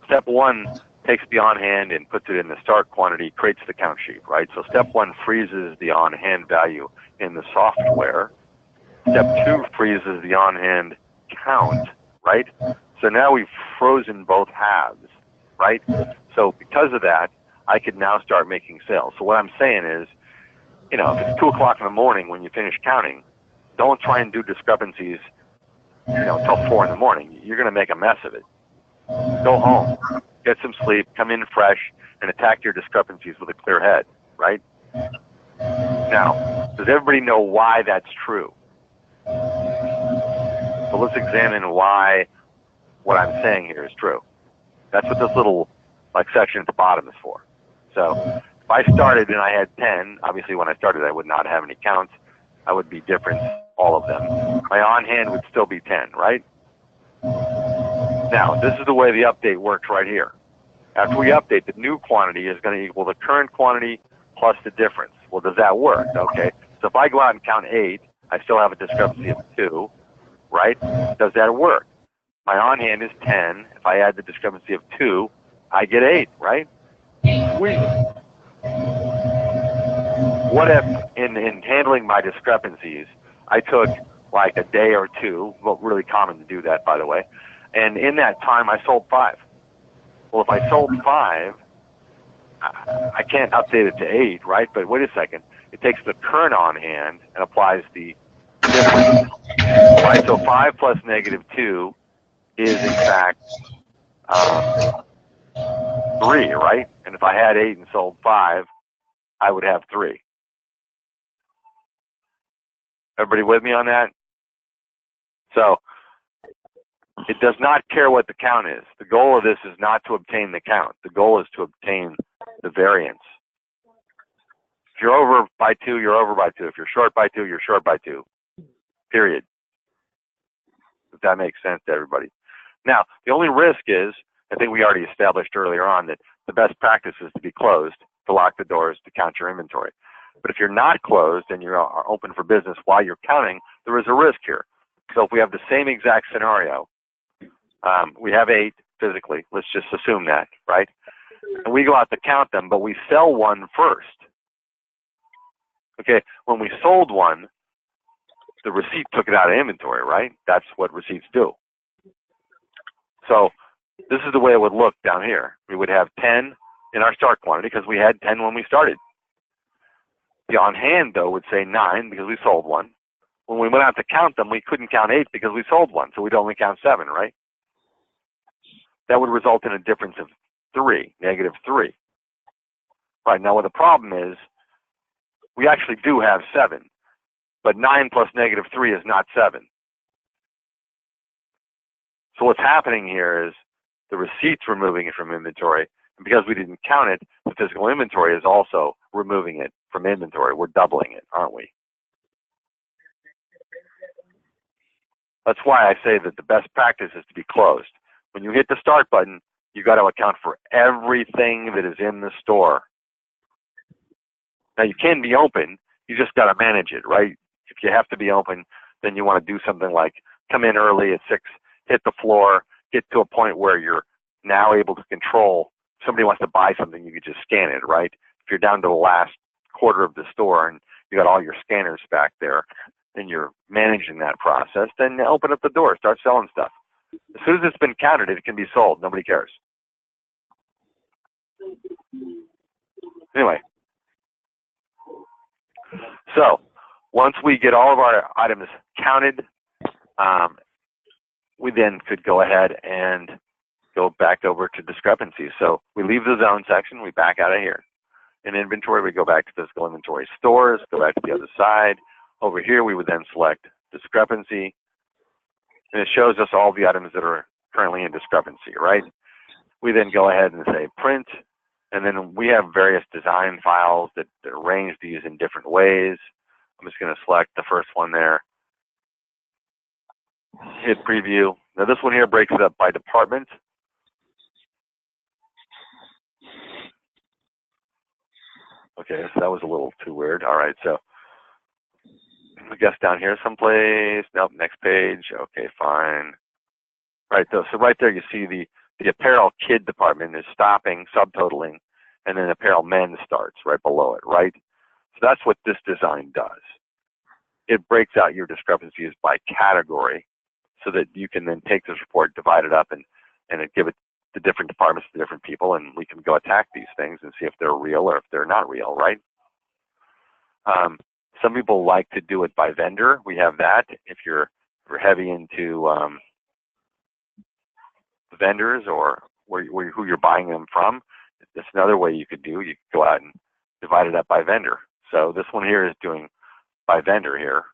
step 1 takes the on-hand and puts it in the start quantity, creates the count sheet, right? So step 1 freezes the on-hand value in the software. Step 2 freezes the on-hand count, right? So now we've frozen both halves, right? So because of that, I could now start making sales. So what I'm saying is, if it's 2 o'clock in the morning when you finish counting, don't try and do discrepancies, until 4 in the morning. You're going to make a mess of it. Go home, get some sleep, come in fresh, and attack your discrepancies with a clear head, right? Now, does everybody know why that's true? So let's examine why what I'm saying here is true. That's what this little section at the bottom is for. So if I started and I had 10, obviously when I started I would not have any counts. I would be different, all of them. My on-hand would still be 10, right? Now, this is the way the update works right here. After we update, the new quantity is going to equal the current quantity plus the difference. Well, does that work? Okay. So if I go out and count 8, I still have a discrepancy of 2, right? Does that work? My on hand is 10. If I add the discrepancy of 2, I get 8, right? Sweet. What if, in handling my discrepancies, I took like a day or two, well, really common to do that, by the way, and in that time I sold 5. Well, if I sold 5, I can't update it to 8, right? But wait a second. It takes the current on hand and applies the difference, right? So 5 plus negative 2 is in fact 3, right? And if I had 8 and sold 5, I would have 3. Everybody with me on that? So it does not care what the count is. The goal of this is not to obtain the count. The goal is to obtain the variance. If you're over by 2, you're over by 2. If you're short by 2, you're short by 2. Period. If that makes sense to everybody. Now, the only risk is, I think we already established earlier on, that the best practice is to be closed, to lock the doors, to count your inventory. But if you're not closed and you are open for business while you're counting, there is a risk here. So if we have the same exact scenario, we have 8 physically, let's just assume that, right? And we go out to count them, but we sell one first. Okay, when we sold one, the receipt took it out of inventory, right? That's what receipts do. So this is the way it would look down here. We would have 10 in our start quantity because we had 10 when we started. The on hand, though, would say 9 because we sold one. When we went out to count them, we couldn't count 8 because we sold one, so we'd only count 7, right? That would result in a difference of 3, negative 3. Right, now what the problem is, we actually do have 7, but 9 plus negative 3 is not 7. So what's happening here is the receipt's removing it from inventory, and because we didn't count it, the physical inventory is also removing it from inventory. We're doubling it, aren't we? That's why I say that the best practice is to be closed. When you hit the start button, you got to account for everything that is in the store. Now you can be open, you just got to manage it, right? If you have to be open, then you want to do something like come in early at 6, hit the floor, get to a point where you're now able to control. If somebody wants to buy something, you can just scan it, right? If you're down to the last quarter of the store and you got all your scanners back there and you're managing that process, then open up the door, start selling stuff. As soon as it's been counted, it can be sold. Nobody cares. Anyway, so once we get all of our items counted, we then could go ahead and go back over to discrepancies. So we leave the zone section, we back out of here. In inventory, we go back to physical inventory stores, go back to the other side. Over here, we would then select discrepancy, and it shows us all the items that are currently in discrepancy, right? We then go ahead and say print, and then we have various design files that arrange these in different ways. I'm just going to select the first one there, hit preview. Now this one here breaks it up by department. Okay, so that was a little too weird. All right, so I guess down here someplace. Nope, next page. Okay, fine. Right, so right there you see the apparel kid department is stopping, subtotaling, and then apparel men starts right below it, right? So that's what this design does. It breaks out your discrepancies by category so that you can then take this report, divide it up, and give it to different departments to different people, and we can go attack these things and see if they're real or if they're not real, right? Some people like to do it by vendor. We have that. If you're heavy into vendors or who you're buying them from, that's another way you could do. You could go out and divide it up by vendor. So this one here is doing by vendor here.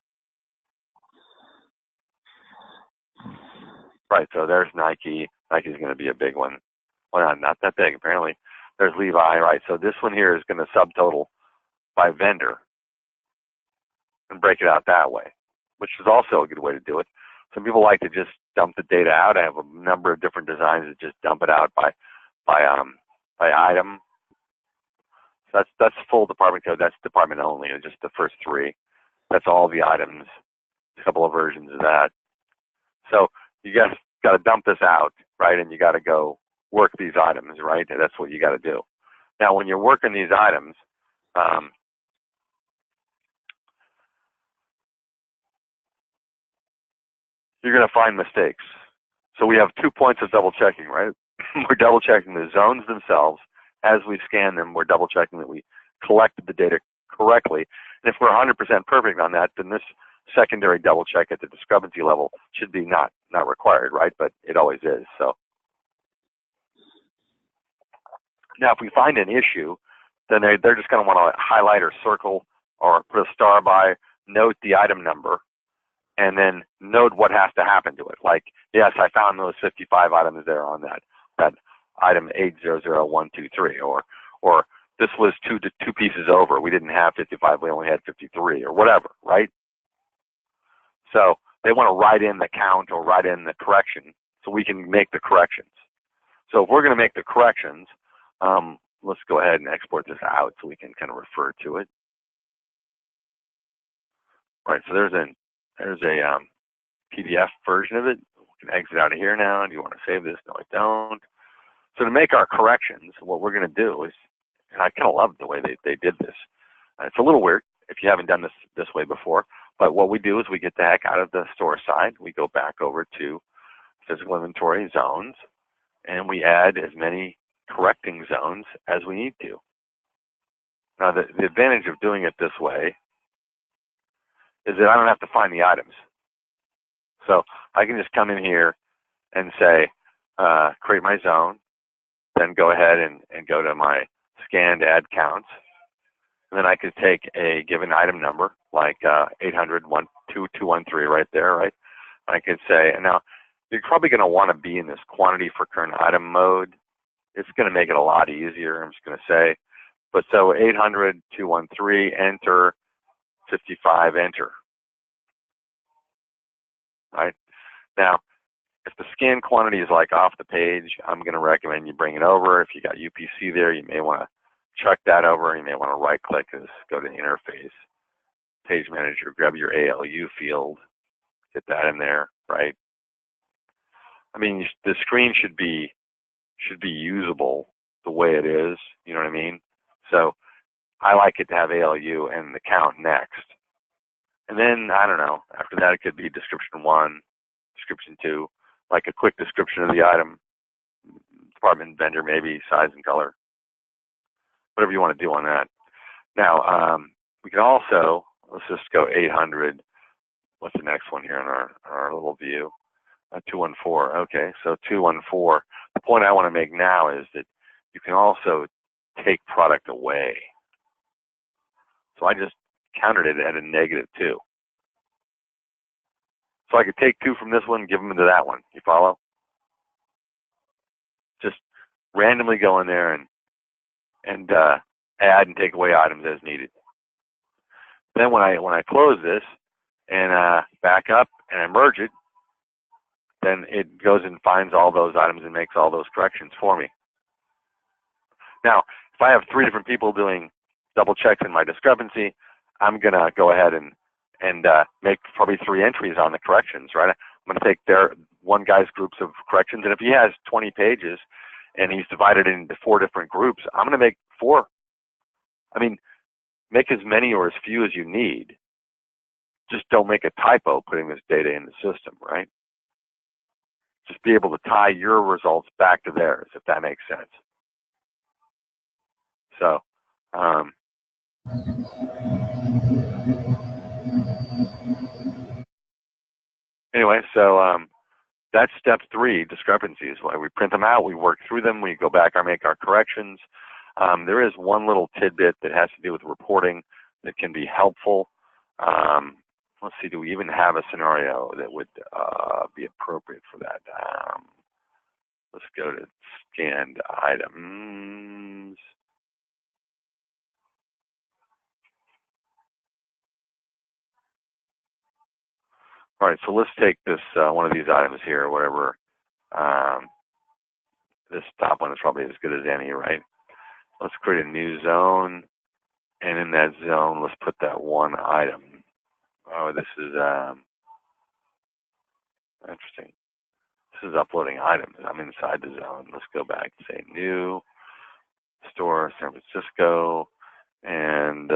Right, so there's Nike. Nike's going to be a big one. Well, not that big, apparently. There's Levi, right? So this one here is going to subtotal by vendor and break it out that way, which is also a good way to do it. Some people like to just dump the data out. I have a number of different designs that just dump it out by item. So that's full department code. That's department only, just the first 3. That's all the items, a couple of versions of that. So you guys got to dump this out, right? And you got to go work these items, right? And that's what you got to do. Now, when you're working these items, you're going to find mistakes. So we have 2 points of double checking, right? We're double checking the zones themselves. As we scan them, we're double checking that we collected the data correctly. And if we're 100% perfect on that, then this secondary double check at the discrepancy level should be not required, right? But it always is. So now if we find an issue, then they're just going to want to highlight or circle or put a star by, note the item number, and then note what has to happen to it. Like, yes, I found those 55 items there on that item 800123, or this was two pieces over. We didn't have 55, we only had 53, or whatever, right? So they want to write in the count or write in the correction so we can make the corrections. So if we're going to make the corrections, let's go ahead and export this out so we can kind of refer to it. All right, so there's a PDF version of it. We can exit out of here now. Do you want to save this? No, I don't. So to make our corrections, what we're going to do is, and I kind of love the way they did this. It's a little weird if you haven't done this way before, but what we do is we get the heck out of the store side. We go back over to physical inventory zones, and we add as many correcting zones as we need to. Now, the advantage of doing it this way is that I don't have to find the items. So I can just come in here and say, create my zone, then go ahead and go to my scanned add counts. And then I could take a given item number, like 800-12213 right there, right? I could say, and now you're probably going to want to be in this quantity for current item mode. It's going to make it a lot easier, I'm just going to say. But so 800-213, enter, 55, enter. Right? Now, if the scan quantity is like off the page, I'm going to recommend you bring it over. If you got UPC there, you may want to check that over. You may want to right-click this, go to Interface, Page Manager, grab your ALU field, get that in there, right? I mean, the screen should be usable the way it is. You know what I mean? So I like it to have ALU and the count next. And then, I don't know, after that it could be description 1, description 2, like a quick description of the item, department, vendor, maybe, size and color, whatever you want to do on that. Now, we can also, let's just go 800, what's the next one here in our little view? 214, okay, so 214. The point I want to make now is that you can also take product away. So I just counted it at a -2. So I could take 2 from this one, give them to that one. You follow? Just randomly go in there and add and take away items as needed. Then when I close this and back up and I merge it, then it goes and finds all those items and makes all those corrections for me. Now, if I have 3 different people doing double checks in my discrepancy, I'm going to go ahead and make probably 3 entries on the corrections, right? I'm going to take one guy's groups of corrections, and if he has 20 pages and he's divided it into 4 different groups, I'm going to make 4. I mean, make as many or as few as you need. Just don't make a typo putting this data in the system, right? Just be able to tie your results back to theirs, if that makes sense. So, anyway, so that's step 3, discrepancies. We print them out, we work through them, we go back and make our corrections. There is one little tidbit that has to do with reporting that can be helpful. Let's see, do we even have a scenario that would be appropriate for that? Let's go to scanned items. All right, so let's take this one of these items here, whatever. This top one is probably as good as any, right? Let's create a new zone, and in that zone, let's put that one item. Oh, this is interesting. This is uploading items. I'm inside the zone. Let's go back and say new store San Francisco, and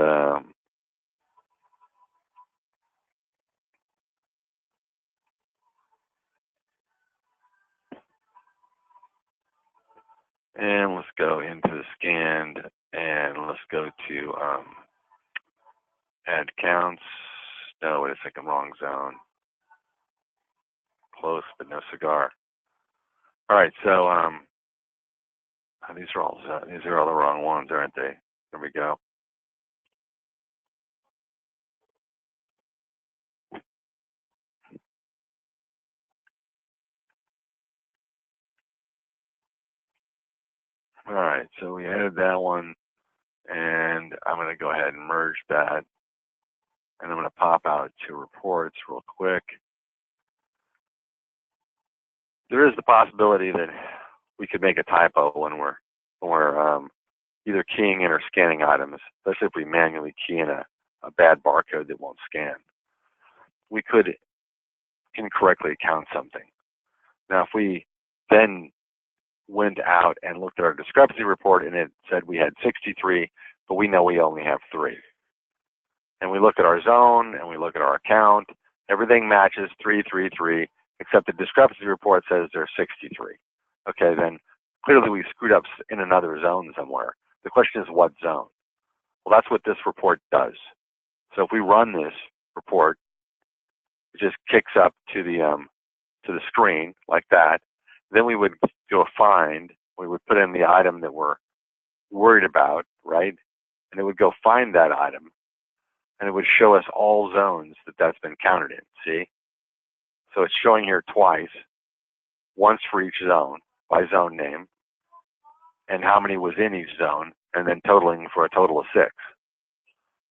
let's go into the scanned, and let's go to add counts. No, wait a second, wrong zone. Close, but no cigar. All right, so these are all the wrong ones, aren't they? There we go. All right, so we added that one, and I'm going to go ahead and merge that, and I'm going to pop out to reports real quick. There is the possibility that we could make a typo when we're either keying in or scanning items, especially if we manually key in a bad barcode that won't scan. We could incorrectly count something. Now, if we then went out and looked at our discrepancy report and it said we had 63, but we know we only have 3. And we look at our zone and we look at our account, everything matches 333, except the discrepancy report says there's 63. Okay, then clearly we screwed up in another zone somewhere. The question is what zone? Well, that's what this report does. So if we run this report, it just kicks up to the screen like that. Then we would go find, we would put in the item that we're worried about, right? And it would go find that item, and it would show us all zones that that's been counted in, see? So it's showing here twice, once for each zone by zone name, and how many was in each zone, and then totaling for a total of 6.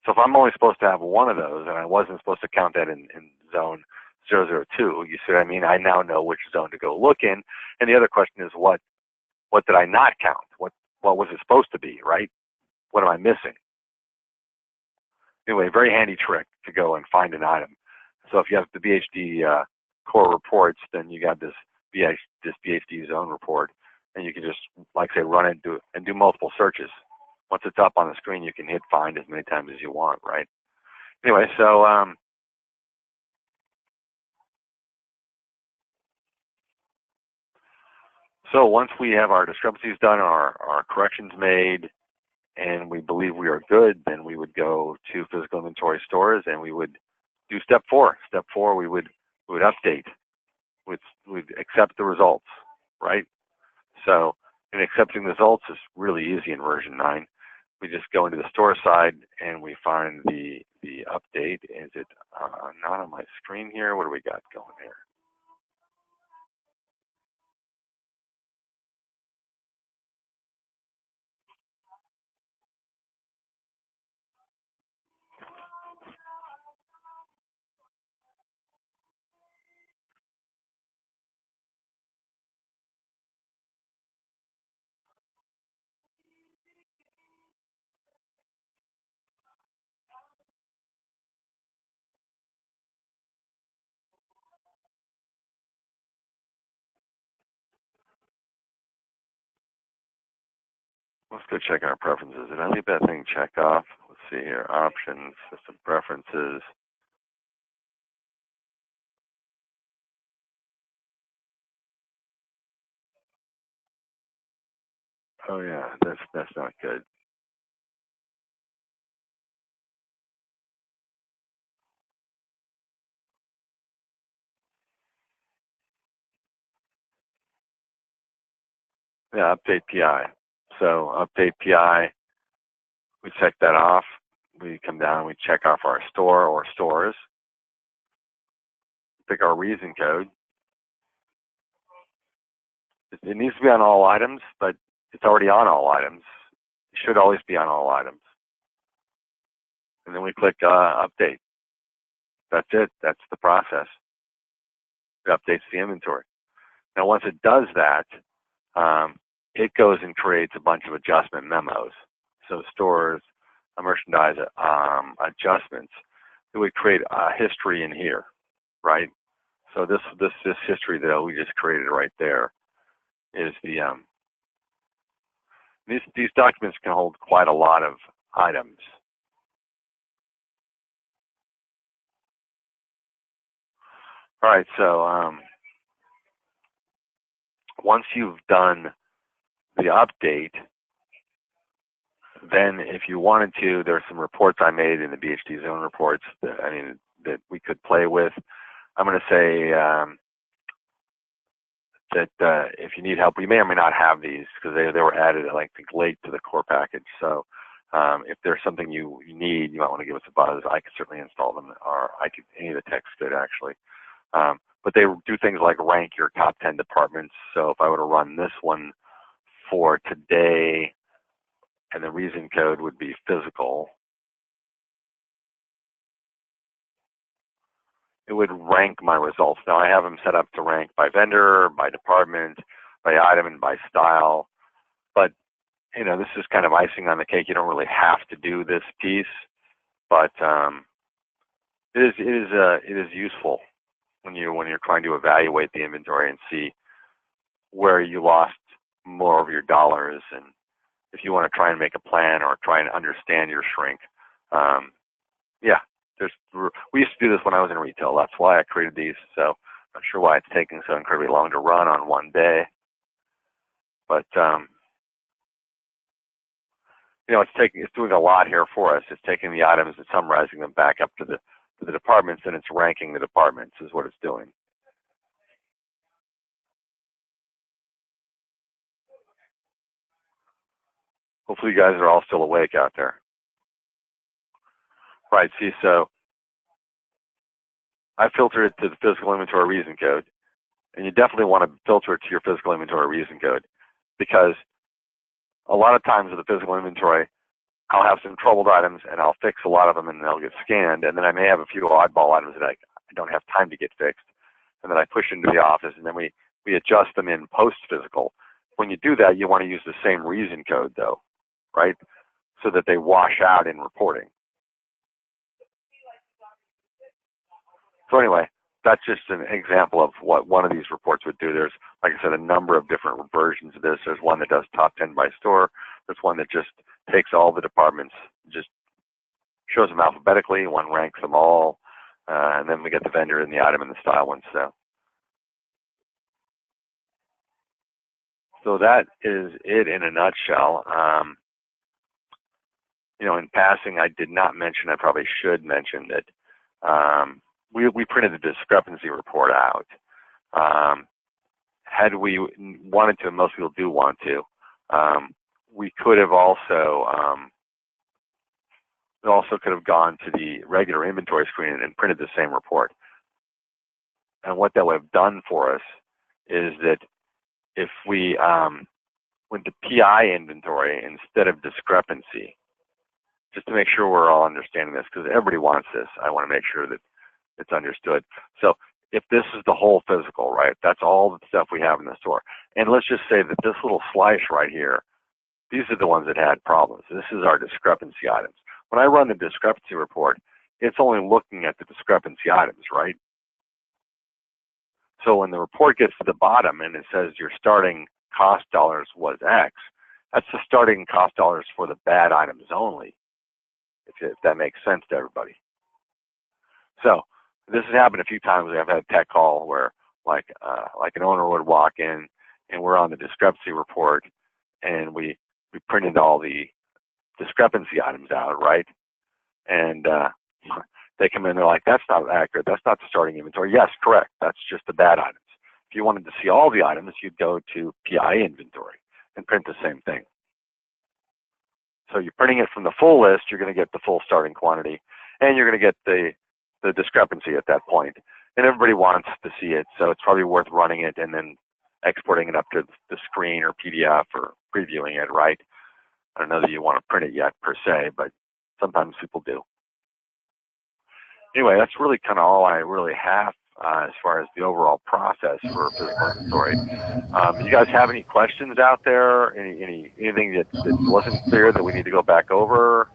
So if I'm only supposed to have one of those, and I wasn't supposed to count that in zone 002, you see what I mean? I now know which zone to go look in. And the other question is, what did I not count? What was it supposed to be, right? What am I missing? Anyway, very handy trick to go and find an item. So if you have the BHD core reports, then you got this BHD zone report, and you can just, like say, run it and do multiple searches. Once it's up on the screen, you can hit find as many times as you want, right? Anyway, so once we have our discrepancies done, our corrections made, and we believe we are good, then we would go to physical inventory stores and we would do step 4. Step 4, we would update. We'd accept the results, right? So, and accepting the results is really easy in version 9. We just go into the store side and we find the update. Is it not on my screen here? What do we got going here? Let's go check our preferences. Did I leave that thing checked off? Let's see here. Options, system preferences. Oh yeah, that's not good. Yeah, update PI. So update PI, we check that off. We come down, we check off our store or stores. Pick our reason code. It needs to be on all items, but it's already on all items. It should always be on all items. And then we click update. That's it. That's the process. It updates the inventory. Now, once it does that, it goes and creates a bunch of adjustment memos. So stores, merchandise adjustments. it would create a history in here, right? So this history that we just created right there is the these documents can hold quite a lot of items. All right, so once you've done the update, then if you wanted to, there's some reports I made in the BHD zone reports that, that we could play with. I'm going to say that if you need help, we may or may not have these because they were added, I think, late to the core package. So if there's something you need, you might want to give us a buzz. I could certainly install them, or any of the techs could actually. But they do things like rank your top 10 departments. So if I were to run this one for today, and the reason code would be physical, it would rank my results. Now I have them set up to rank by vendor, by department, by item, and by style. But this is kind of icing on the cake. You don't really have to do this piece, but it is useful when you're trying to evaluate the inventory and see where you lost more of your dollars, and if you want to try and make a plan or try and understand your shrink. Yeah, we used to do this when I was in retail. That's why I created these. So I'm not sure why it's taking so incredibly long to run on one day. But it's doing a lot here for us. It's taking the items and summarizing them back up to the departments, and it's ranking the departments is what it's doing. Hopefully you guys are all still awake out there. Right, see, so I filtered it to the physical inventory reason code, and you definitely want to filter it to your physical inventory reason code, because a lot of times with the physical inventory, I'll have some troubled items, and I'll fix a lot of them, and they'll get scanned, and then I may have a few oddball items that I don't have time to get fixed, and then I push into the office, and then we adjust them in post-physical. When you do that, you want to use the same reason code, though, right, so that they wash out in reporting. So anyway, that's just an example of what one of these reports would do. There's, like I said, a number of different versions of this. There's one that does top 10 by store. There's one that just takes all the departments, just shows them alphabetically. One ranks them all, and then we get the vendor and the item and the style one. So that is it in a nutshell. In passing, I did not mention, I probably should mention that we printed the discrepancy report out. Had we wanted to, and most people do want to, we could have also could have gone to the regular inventory screen and printed the same report. And what that would have done for us is that if we went to PI inventory instead of discrepancy, just to make sure we're all understanding this, because everybody wants this, I want to make sure that it's understood. So if this is the whole physical, right, that's all the stuff we have in the store. And let's just say that this little slice right here, these are the ones that had problems. This is our discrepancy items. When I run the discrepancy report, it's only looking at the discrepancy items, right? So when the report gets to the bottom and it says your starting cost dollars was X, that's the starting cost dollars for the bad items only, if that makes sense to everybody. So this has happened a few times. I've had a tech call where like an owner would walk in and we're on the discrepancy report and we printed all the discrepancy items out, right? And they come in, they're like, that's not accurate. That's not the starting inventory. Yes, correct. That's just the bad items. If you wanted to see all the items, you'd go to PI inventory and print the same thing. So you're printing it from the full list, you're going to get the full starting quantity, and you're going to get the discrepancy at that point. And everybody wants to see it, so it's probably worth running it and then exporting it up to the screen or PDF or previewing it, right? I don't know that you want to print it yet per se, but sometimes people do. Anyway, that's really kind of all I really have as far as the overall process for physical inventory. You guys have any questions out there? Anything that wasn't clear that we need to go back over?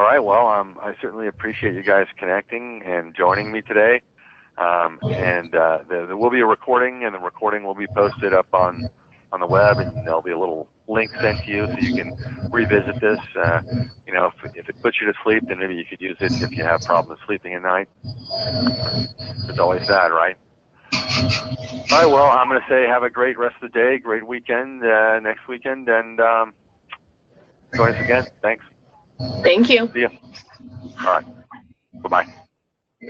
All right. Well, I certainly appreciate you guys connecting and joining me today. There will be a recording, and the recording will be posted up on the web, and there'll be a little link sent to you so you can revisit this. You know, if it puts you to sleep, then maybe you could use it if you have problems sleeping at night. There's always that, right? All right. Well, I'm going to say have a great rest of the day, great weekend next weekend, and join us again. Thanks. Thank you. See you. All right. Bye-bye.